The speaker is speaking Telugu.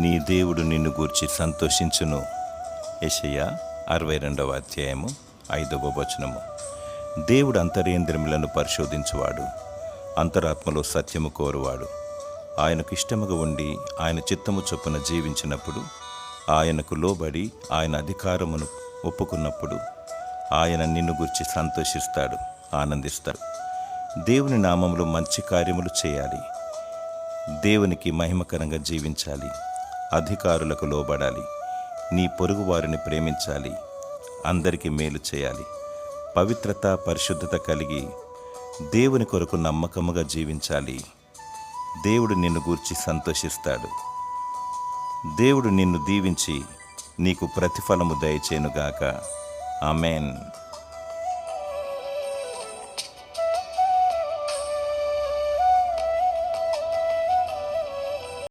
నీ దేవుడు నిన్ను గూర్చి సంతోషించును. యెషయా 62వ అధ్యాయము 5వ వచనము. దేవుడు అంతరేంద్రియములను పరిశోధించువాడు, అంతరాత్మలో సత్యము కోరువాడు. ఆయనకు ఇష్టముగా ఉండి ఆయన చిత్తము చొప్పున జీవించినప్పుడు, ఆయనకు లోబడి ఆయన అధికారమును ఒప్పుకున్నప్పుడు ఆయన నిన్ను గురించి సంతోషిస్తాడు, ఆనందిస్తాడు. దేవుని నామములో మంచి కార్యములు చేయాలి, దేవునికి మహిమకరంగా జీవించాలి, అధికారులకు లోబడాలి, నీ పొరుగు వారిని ప్రేమించాలి, అందరికీ మేలు చేయాలి, పవిత్రత పరిశుద్ధత కలిగి దేవుని కొరకు నమ్మకముగా జీవించాలి. దేవుడు నిన్ను గూర్చి సంతోషిస్తాడు. దేవుడు నిన్ను దీవించి నీకు ప్రతిఫలము దయచేయునుగాక. ఆమేన్.